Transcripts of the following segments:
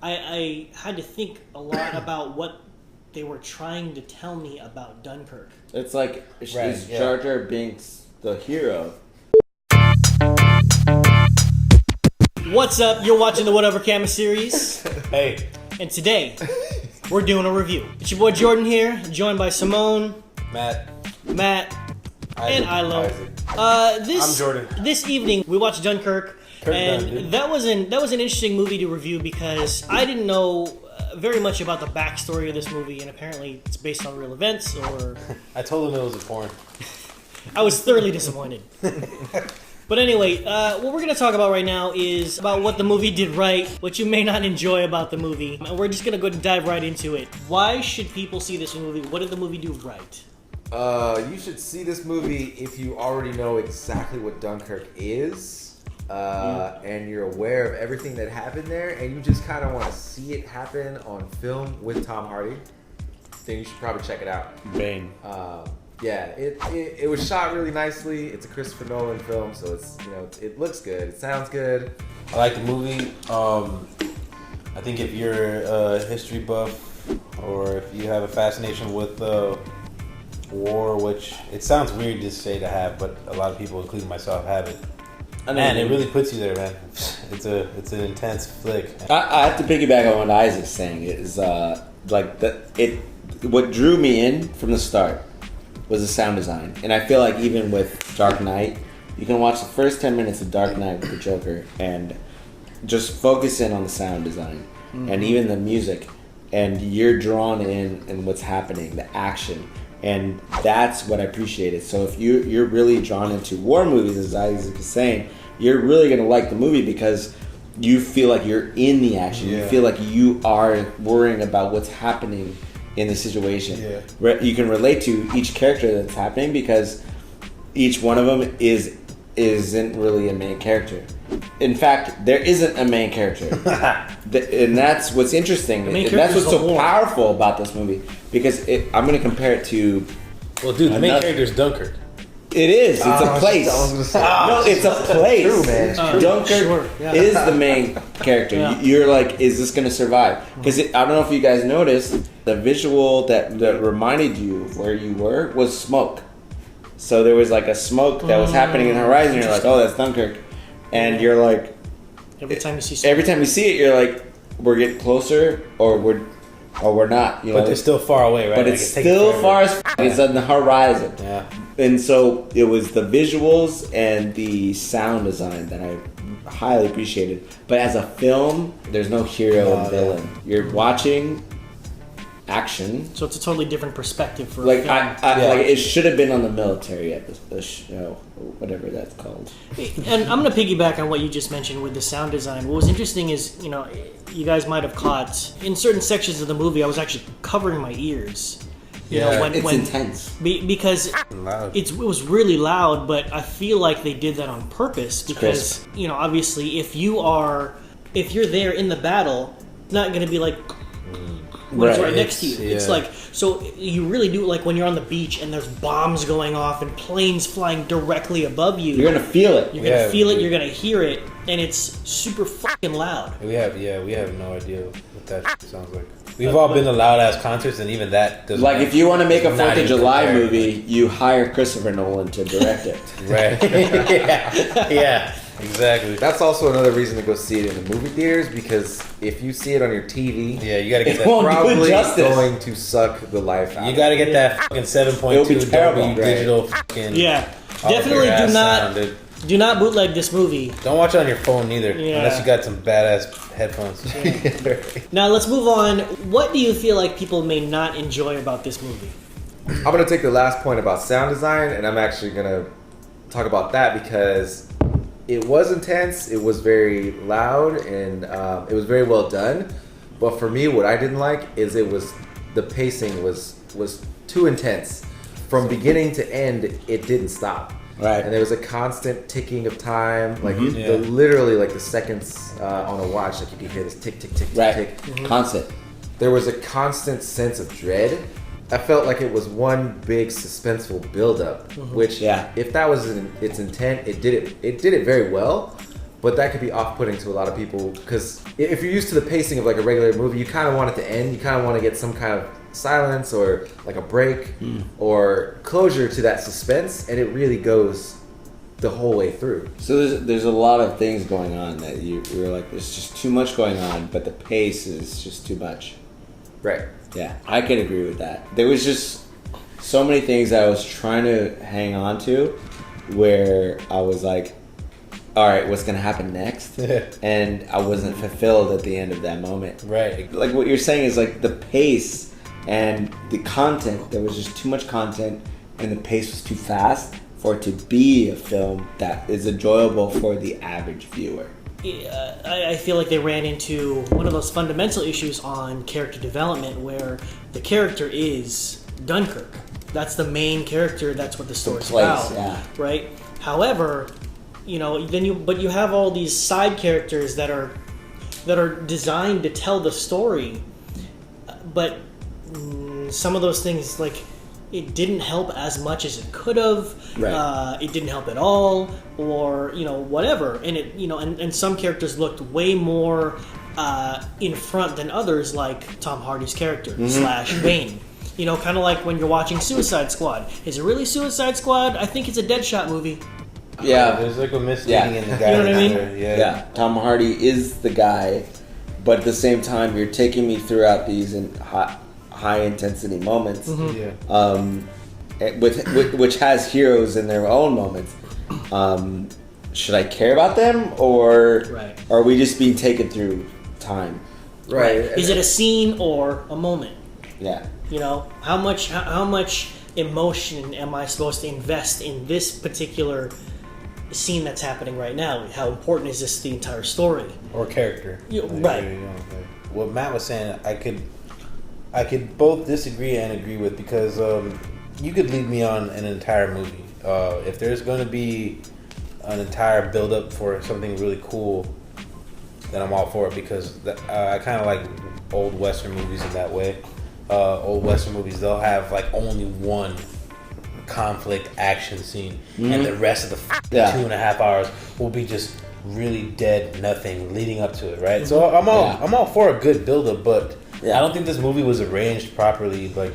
I had to think a lot about what they were trying to tell me about Dunkirk. It's like, is Jar Jar Binks the hero? What's up? You're watching the Whatever Camera series. Hey. And today, we're doing a review. It's your boy Jordan here, joined by Simone, Matt, and Ilo. I'm Jordan. This evening, we watched Dunkirk, and that was an interesting movie to review because I didn't know very much about the backstory of this movie, and apparently it's based on real events. Or I told him it was a porn. I was thoroughly disappointed. But anyway, what we're going to talk about right now is about what the movie did right, what you may not enjoy about the movie. And we're just going to go and dive right into it. Why should people see this movie? What did the movie do right? You should see this movie if you already know exactly what Dunkirk is, and you're aware of everything that happened there, and you just kind of want to see it happen on film with Tom Hardy. Then you should probably check it out. Bang. Yeah, it was shot really nicely. It's a Christopher Nolan film, so it's it looks good. It sounds good. I like the movie. I think if you're a history buff or if you have a fascination with war, which it sounds weird to say to have, but a lot of people, including myself, have it. Man, it really puts you there, man. It's an intense flick. I have to piggyback on what Isaac's saying. What drew me in from the start was the sound design. And I feel like even with Dark Knight, you can watch the first 10 minutes of Dark Knight with the Joker and just focus in on the sound design and even the music. And you're drawn in what's happening, the action. And that's what I appreciated. So if you're really drawn into war movies, as Isaac is saying, you're really going to like the movie because you feel like you're in the action. Yeah. You feel like you are worrying about what's happening in the situation. Yeah. You can relate to each character that's happening because each one of them isn't really a main character. In fact, there isn't a main character. And that's what's interesting. And that's what's so powerful about this movie. Because I'm going to compare it to... Well, dude, the main character is Dunkirk. It is. It's a place. No, it's a place. True, man. It's true. Dunkirk is the main character. Yeah. You're like, is this going to survive? Because I don't know if you guys noticed, the visual that reminded you of where you were was smoke. So there was like a smoke that was happening in the horizon. You're like, oh, that's Dunkirk. And you're like... Every time you see it, you're like, we're getting closer or we're not. But they're still far away, right? But it's still far as it's on the horizon. Yeah. And so it was the visuals and the sound design that I highly appreciated. But as a film, there's no hero and villain. You're watching action. So it's a totally different perspective for like a film. like it should have been on the military at the show, whatever that's called. And I'm going to piggyback on what you just mentioned with the sound design. What was interesting is, you guys might have caught in certain sections of the movie, I was actually covering my ears. It's intense because it was really loud, but I feel like they did that on purpose because obviously if you're there in the battle, it's not going to be like when it's right next to you. Yeah. It's like, so you really do, like when you're on the beach and there's bombs going off and planes flying directly above you. You're gonna feel it. You're gonna feel it. You're gonna hear it, and it's super fucking loud. We have no idea what that sounds like. We've all been to loud ass concerts, and even that doesn't. Like if you want to make a 4th of July movie, you hire Christopher Nolan to direct it. Right. Yeah. Exactly. That's also another reason to go see it in the movie theaters because if you see it on your TV, you gotta get that. Probably going to suck the life out. You gotta get that fucking 7.2 Dolby digital fucking. Yeah, definitely do not bootleg this movie. Don't watch it on your phone either, unless you got some badass headphones. Now let's move on. What do you feel like people may not enjoy about this movie? I'm gonna take the last point about sound design, and I'm actually gonna talk about that because it was intense, it was very loud, and it was very well done. But for me, what I didn't like is the pacing was too intense. From beginning to end, it didn't stop. Right. And there was a constant ticking of time, like literally like the seconds on a watch, like you could hear this tick, tick, tick, tick, tick. Mm-hmm. Constant. There was a constant sense of dread. I felt like it was one big suspenseful buildup, which if that was its intent, it did it very well. but that could be off-putting to a lot of people because if you're used to the pacing of like a regular movie, you kind of want it to end. You kind of want to get some kind of silence or like a break or closure to that suspense, and it really goes the whole way through. So there's a lot of things going on that you're like, there's just too much going on, but the pace is just too much. Right. Yeah, I can agree with that. There was just so many things I was trying to hang on to where I was like, all right, what's going to happen next? And I wasn't fulfilled at the end of that moment. Right. Like what you're saying is like the pace and the content, there was just too much content and the pace was too fast for it to be a film that is enjoyable for the average viewer. I feel like they ran into one of those fundamental issues on character development where the character is Dunkirk. That's the main character. That's what the story's about, right? However, you know, but you have all these side characters that are designed to tell the story, but some of those things, like, it didn't help as much as it could have. Right. It didn't help at all, or whatever. And it and some characters looked way more in front than others, like Tom Hardy's character / Bane. Kind of like when you're watching Suicide Squad. Is it really Suicide Squad? I think it's a Deadshot movie. Yeah, there's like a misleading in the guy. You know what I mean? Yeah. Tom Hardy is the guy, but at the same time, you're taking me throughout these high intensity moments, which has heroes in their own moments. Should I care about them, or are we just being taken through time? Right. Is it a scene or a moment? Yeah. How much emotion am I supposed to invest in this particular scene that's happening right now? How important is this to the entire story or character? Right. What Matt was saying, I could both disagree and agree with, because you could lead me on an entire movie. If there's going to be an entire build-up for something really cool, then I'm all for it, because I kind of like old Western movies in that way. Old Western movies, they'll have like only one conflict action scene, and the rest of the 2.5 hours will be just really dead nothing leading up to it, right? So I'm all for a good build-up, but I don't think this movie was arranged properly, like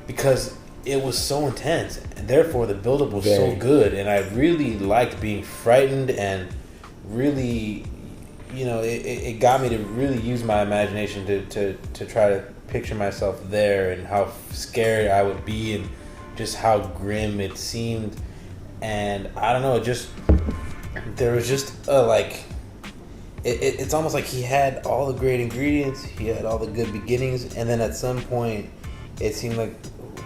because it was so intense, and therefore the build-up was so good, and I really liked being frightened, and really, it got me to really use my imagination to try to picture myself there, and how scared I would be, and just how grim it seemed. And I don't know, there was just it's almost like he had all the great ingredients, he had all the good beginnings, and then at some point it seemed like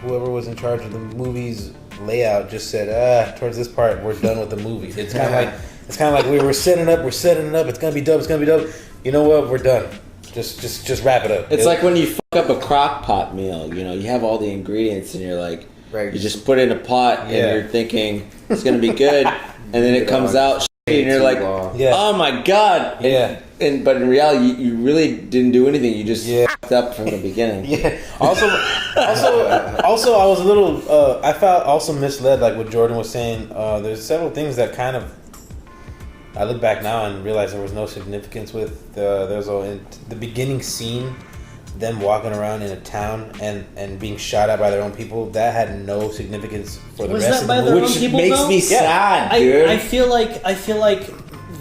whoever was in charge of the movie's layout just said, towards this part we're done with the movie. It's kind of like we're setting it up, it's gonna be dope, you know what, we're done. Just wrap it up. It's like when you fuck up a crock pot meal, you have all the ingredients and you're like, you just put it in a pot and you're thinking it's going to be good, and then it comes out shitty and you're like, oh my god. But in reality, you really didn't do anything. You just fucked up from the beginning. Also, I was a little, I felt also misled, like what Jordan was saying. There's several things that kind of, I look back now and realize there was no significance with. There's in the beginning scene, them walking around in a town and being shot at by their own people. That had no significance for the rest of the movie, which makes me sad, dude. I feel like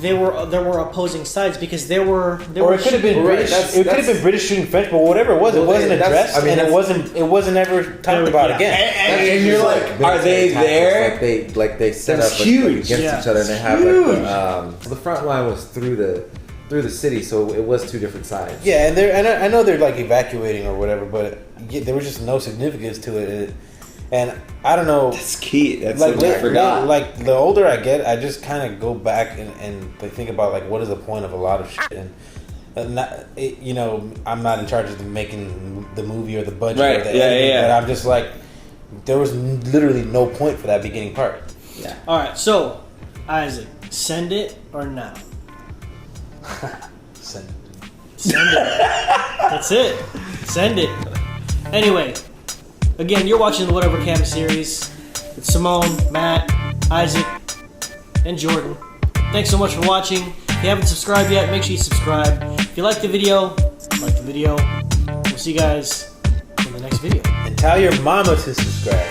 there were opposing sides, because there were or it could have been British. It could have been British shooting French, but whatever it was, it wasn't addressed, and it wasn't ever talked about again. And you're like, are they there? Like they set up huge against each other, and they have the front line was through the city, so it was two different sides. Yeah, and I know they're like evacuating or whatever, but there was just no significance to it. And I don't know. That's key. That's like, something I forgot. Like the older I get, I just kind of go back and think about like what is the point of a lot of shit. And I'm not in charge of making the movie or the budget or the editing, but I'm just like, there was literally no point for that beginning part. Yeah. All right, so Isaac, send it or no? Send it. That's it. Send it. Anyway. Again, you're watching the Whatever Camp series with Simone, Matt, Isaac, and Jordan. Thanks so much for watching. If you haven't subscribed yet, make sure you subscribe. If you like the video, like the video. We'll see you guys in the next video. And tell your mama to subscribe.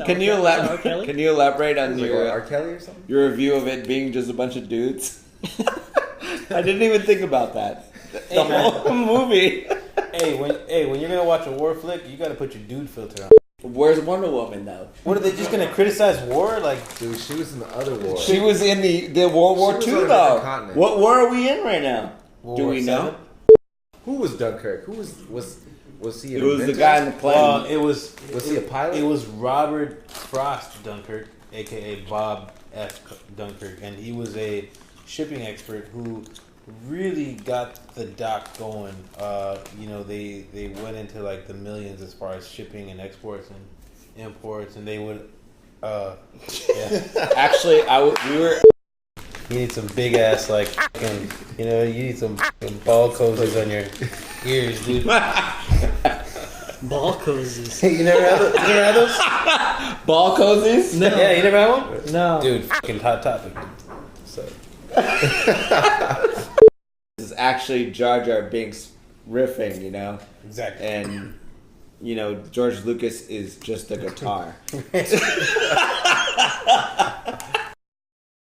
Can you elaborate on Like R. Kelly or something? your review of it being just a bunch of dudes? I didn't even think about that. The whole movie. Hey, when you're gonna watch a war flick, you gotta put your dude filter on. Where's Wonder Woman though? What are they just gonna criticize war? Like, Dude, she was in the other war. She was in the World War She II was on a though. different continent. What war are we in right now? World Do War we VII? know? Who was Dunkirk? Who was he? It was the guy in the plane. Was he a pilot? It was Robert Frost Dunkirk, aka Bob F. Dunkirk, and he was a shipping expert who really got the dock going. They went into like the millions as far as shipping and exports and imports, and they would. Actually, we were. You need some big ass like fucking, you need some fucking ball cozies on your ears, dude. Ball cozies. Hey, you never had those? Ball cozies? No. Yeah, you never had one? No. Dude, fucking hot topic. So. This is actually Jar Jar Binks riffing, Exactly. and George Lucas is just a guitar.